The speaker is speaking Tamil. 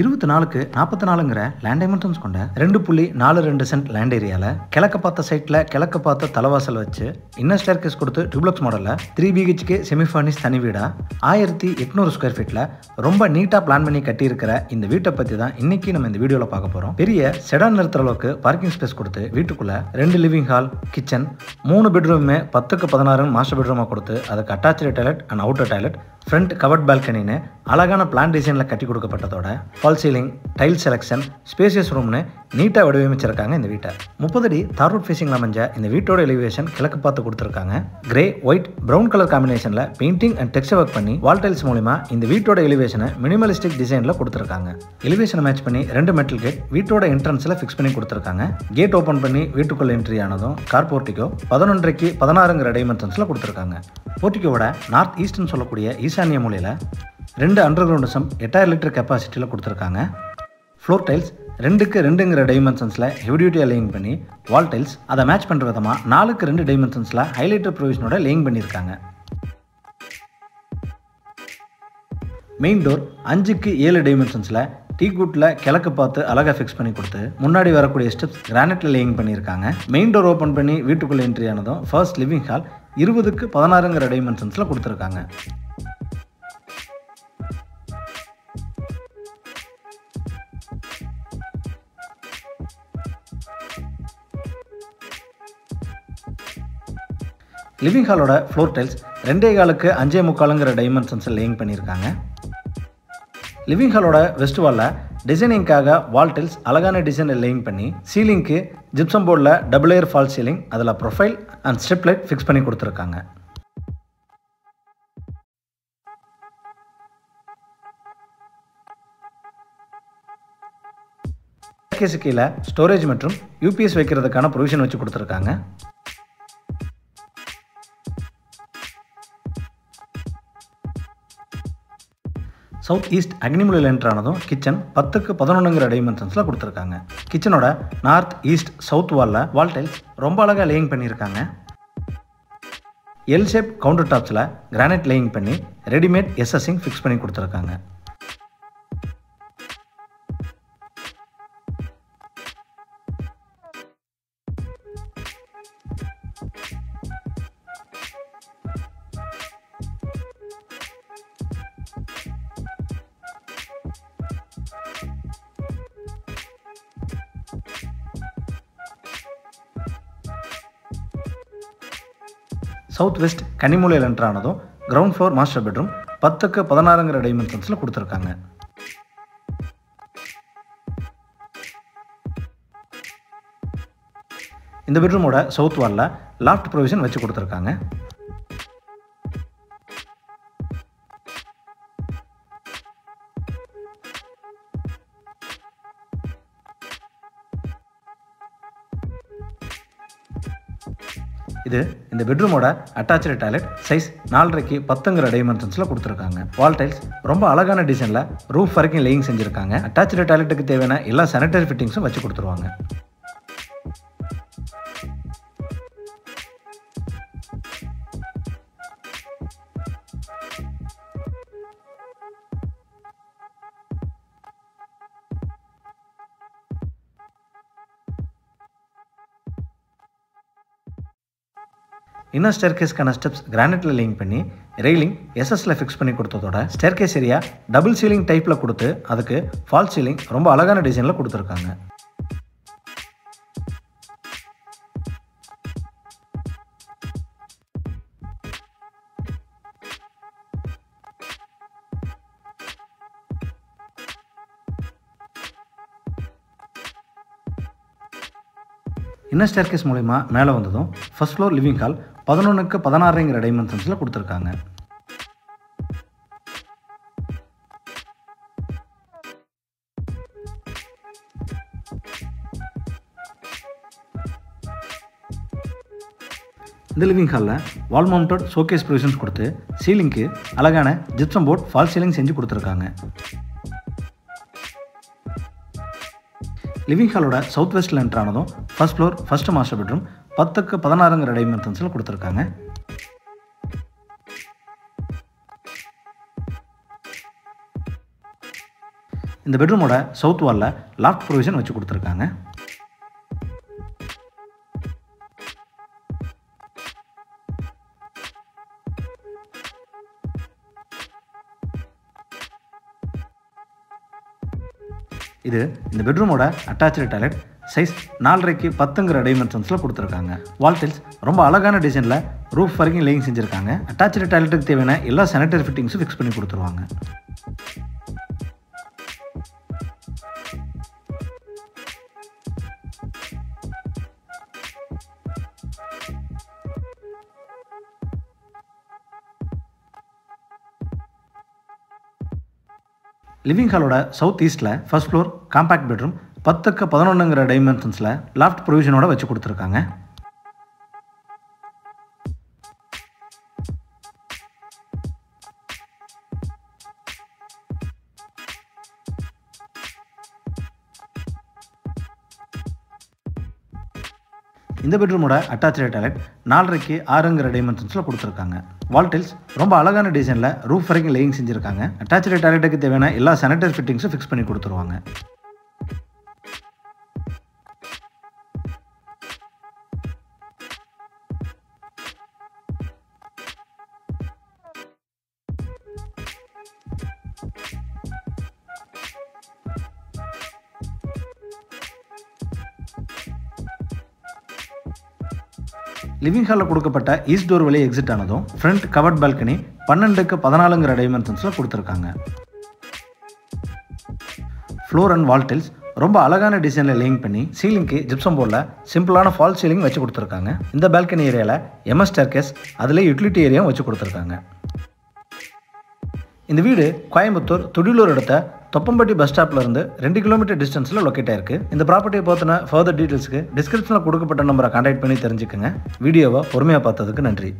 24க்கு 44ங்கிற லேண்ட் டைமென்ஷன்ஸ் கொண்ட 2.42 சென்ட் லேண்ட் ஏரியால கிழக்க பார்த்த சைட்ல கிழக்க பார்த்த தலைவாசல் வச்சு இன்னர் ஸ்டேர்கேஸ் கொடுத்து டியூப்ளக்ஸ் மாடல்ல 3 BHK செமி ஃபர்னிஷ் தனி வீடா 1800 ஸ்கொயர் ஃபீட்ல ரொம்ப நீட்டா பிளான் பண்ணி கட்டி இருக்கிற இந்த வீட்டை பத்தி தான் இன்னைக்கு நம்ம இந்த வீடியோல பார்க்க போறோம். பெரிய செடான் நிறுத்துற அளவுக்கு பார்க்கிங் ஸ்பேஸ் கொடுத்து வீட்டுக்குள்ள 2 லிவிங் ஹால், கிச்சன், 3 பெட்ரூமே 10க்கு 16 மாஸ்டர் பெட்ரூமா கொடுத்து அதுக்கு attach toilet and outer toilet, front covered பால்கனின்னு அழகான பிளான் டிசைனில் கட்டி கொடுக்கப்பட்டதோட fall ceiling, tile selection, spacious ரூம்னு நீட்டாக வடிவமைச்சிருக்காங்க. இந்த வீட்டை 30 அடி தார் ரோட் ஃபேசிங்கில் அமைஞ்ச இந்த வீட்டோட எலிவேஷன் கிழக்கு பார்த்து கொடுத்துருக்காங்க. கிரே, ஒயிட், ப்ரௌன் கலர் காம்பினேஷனில் பெயிண்டிங் அண்ட் டெக்ஸ்சர் ஒர்க் பண்ணி வால் டைல்ஸ் மூலிமா இந்த வீட்டோட எலிவேஷனை மினிமலிஸ்டிக் டிசைனில் கொடுத்துருக்காங்க. எலிவேஷனை மேட்ச் பண்ணி 2 மெட்டல் கேட் வீட்டோட என்ட்ரன்ஸில் ஃபிக்ஸ் பண்ணி கொடுத்துருக்காங்க. கேட் ஓப்பன் பண்ணி வீட்டுக்குள்ள என்ட்ரி ஆனதும் கார் போர்ட்டிகோ 11.5க்கு 16ங்கிற டைமென்ஷன்ஸில் கொடுத்துருக்காங்க. போர்ட்டிகோவோட நார்த் ஈஸ்ட்னு சொல்லக்கூடிய ஈசானிய மூலையில் 2 அண்டர் கிரவுண்ட் சம் 8000 லிட்டர் கெப்பாசிட்டியில் கொடுத்துருக்காங்க. ஃப்ளோர் டைல்ஸ் 2க்கு 2ங்கிற டைமென்ஷன்ஸில் ஹெவி டியூட்டியாக லேயிங் பண்ணி வால் டைல்ஸ் அதை மேட்ச் பண்ணுற விதமாக 4க்கு 2 டைமென்ஷன்ஸில் ஹைலைட்டர் ப்ரொவிஷனோட லேயிங் பண்ணியிருக்காங்க. மெயின் டோர் 5க்கு 7 டைமென்ஷன்ஸில் டீக்குட்டில் கிழக்கு பார்த்து அழகாக ஃபிக்ஸ் பண்ணி கொடுத்து முன்னாடி வரக்கூடிய ஸ்டெப்ஸ் கிரானைட்டில் லேயிங் பண்ணியிருக்காங்க. மெயின் டோர் ஓப்பன் பண்ணி வீட்டுக்குள்ளே என்ட்ரி ஆனதும் ஃபர்ஸ்ட் லிவிங் ஹால் 20க்கு 16ங்கிற டைமென்ஷன்ஸில் கொடுத்துருக்காங்க. லிவிங் ஹாலோட ஃப்ளோர் டைல்ஸ் 2.25க்கு 5.25ங்கிற டைமென்ஷன்ஸில் லேயிங் பண்ணியிருக்காங்க. லிவிங் ஹாலோட வெஸ்ட் வாலில் டிசைனிங்காக வால் டைல்ஸ் அழகான டிசைனில் லேயிங் பண்ணி சீலிங்க்கு ஜிப்சம் போர்டில் டபுள் லேயர் ஃபால் சீலிங், அதில் profile and strip light fix பண்ணி கொடுத்துருக்காங்க. கீழே ஸ்டோரேஜ் மற்றும் யூபிஎஸ் வைக்கிறதுக்கான ப்ரொவிஷன் வச்சு கொடுத்துருக்காங்க. சவுத் ஈஸ்ட் அக்னிமூலையில் என்ட்ரு ஆனதும் கிச்சன் 10க்கு 11ங்கிற டைமென்ஷன்ஸில் கொடுத்துருக்காங்க. கிச்சனோட நார்த் ஈஸ்ட் சவுத் வாலில் வால் டைல்ஸ் ரொம்ப அழகாக லேயிங் பண்ணியிருக்காங்க. எல் ஷேப் கவுண்டர் டாப்ஸில் கிரானைட் லேயிங் பண்ணி ரெடிமேட் எஸ்எஸ்ஸிங் ஃபிக்ஸ் பண்ணி கொடுத்துருக்காங்க. சவுத் வெஸ்ட் கன்னிமூலையில் என்ட்ரு ஆனதும் கிரவுண்ட் ஃப்ளோர் மாஸ்டர் பெட்ரூம் 10க்கு 16ங்கிற டைமென்ஷன்ஸில் கொடுத்துருக்காங்க. இந்த பெட்ரூமோட சவுத் வாலில் லாஃப்ட் ப்ரொவிஷன் வச்சு கொடுத்துருக்காங்க. இது இந்த பெட்ரூமோட அட்டாச்சு டாய்லெட் சைஸ் 4.5க்கு 10ங்கிற டைமென்ஷன்ஸில் கொடுத்துருக்காங்க. வால் டைல்ஸ் ரொம்ப அழகான டிசைனில் ரூஃப் வரைக்கும் லேயிங் செஞ்சுருக்காங்க. அட்டாச்சு டாய்லெட்டுக்கு தேவையான எல்லா சானிட்டரி ஃபிட்டிங்ஸும் வச்சு கொடுத்துருவாங்க. இன்னர் ஸ்டேர்கேஸ்க்கான ஸ்டெப்ஸ் கிரானைட்டில் லேயிங் பண்ணி ரெயிலிங் எஸ்எஸ்ல ஃபிக்ஸ் பண்ணி கொடுத்ததோட ஸ்டேர்கேஸ் ஏரியா டபுள் சீலிங் டைப்பில் கொடுத்து அதுக்கு ஃபால் சீலிங் ரொம்ப அழகான டிசைனில் கொடுத்துருக்காங்க. இன்னர் ஸ்டேர்கேஸ் மூலமா மேலே வந்ததும் ஃபர்ஸ்ட் ஃப்ளோர் லிவிங் ஹால் 11க்கு 16ங்கிற டைமென்ஷன்ஸில் கொடுத்துருக்காங்க. இந்த லிவிங் ஹாலில் வால் மவுண்டட் ஷோகேஸ் ப்ரொவிஷன்ஸ் கொடுத்து சீலிங்க்கு அழகான ஜிப்சம் போர்ட் ஃபால் சீலிங் செஞ்சு கொடுத்துருக்காங்க. லிவிங் ஹாலோட சவுத் வெஸ்ட்டில் என்ட்ரு ஆனதும் first floor first master bedroom 10க்கு 16ங்கிற டைமென்ஷன்ஸில் கொடுத்துருக்காங்க. இந்த பெட்ரூமோட சவுத் வாலில் லாஃப்ட் ப்ரொவிஷன் வச்சு கொடுத்துருக்காங்க. இது இந்த பெட்ரூமோட அட்டாச்சு டாய்லெட். சைஸ் 4.5 10ங்கிற டைமென்ஷன்ஸில் கொடுத்துருக்காங்க. வால் டைல்ஸ் ரொம்ப அழகான டிசைனில் ரூஃப் வரைக்கும் லேயிங் செஞ்சுருக்காங்க. அட்டாச்சு டாய்லெட்டுக்கு தேவையான எல்லா சானிட்டரி ஃபிட்டிங்ஸும் ஃபிக்ஸ் பண்ணி கொடுத்துருவாங்க. லிவிங் ஹாலோட சவுத் ஈஸ்ட்டில் ஃபர்ஸ்ட் ஃப்ளோர் காம்பேக்ட் பெட்ரூம் 10க்கு 11ங்கிற டைமென்ஷன்ஸில் லாஃப்ட் ப்ரொவிஷனோட வச்சு கொடுத்துருக்காங்க. இந்த பெட்ரூமோட அட்டாச்சு டாய்லெட் 4.5 6ங்கிற டைமென்ஷன்ஸில் கொடுத்துருக்காங்க. வால் டைல்ஸ் ரொம்ப அழகான டிசைனில் ரூஃப் வரைக்கும் லேயிங் செஞ்சுருக்காங்க. அட்டாச்சு டாய்லெட்டுக்கு தேவையான எல்லா சானிட்டரி ஃபிட்டிங்ஸும் ஃபிக்ஸ் பண்ணி கொடுத்துருவாங்க. லிவிங் ஹாலில் கொடுக்கப்பட்ட ஈஸ்ட் டோர் வழியே எக்ஸிட் ஆனதும் ஃப்ரண்ட் கவர்ட் பால்கனி 12க்கு 14ங்கிற டைமென்ஷன்ஸில் கொடுத்துருக்காங்க. ஃப்ளோர் அண்ட் வால் டைல்ஸ் ரொம்ப அழகான டிசைனில் லேயிங் பண்ணி சீலிங்க்கு ஜிப்சம் போர்டில் சிம்பிளான ஃபால் சீலிங் வச்சு கொடுத்துருக்காங்க. இந்த பால்கனி ஏரியாவில் எம்எஸ் ஸ்டேர்கேஸ் அதில் யூட்டிலிட்டி ஏரியாவும் வச்சு கொடுத்துருக்காங்க. இந்த வீடு கோயம்புத்தூர் துடிலூர் இடத்த தொப்பம்பட்டி பஸ் ஸ்டாப்லேருந்து 2 கிலோமீட்டர் டிஸ்டன்ஸில் லொக்கேட் ஆயிருக்கு. இந்த ப்ராப்பர்ட்டியை பற்றின ஃபர்தர் டீட்டெயில்ஸ்க்கு டிஸ்கிரிப்ஷனில் கொடுக்கப்பட்ட நம்பரை கான்டாக்ட் பண்ணி தெரிஞ்சுக்கோங்க. வீடியோவை பொறுமையாக பார்த்ததுக்கு நன்றி.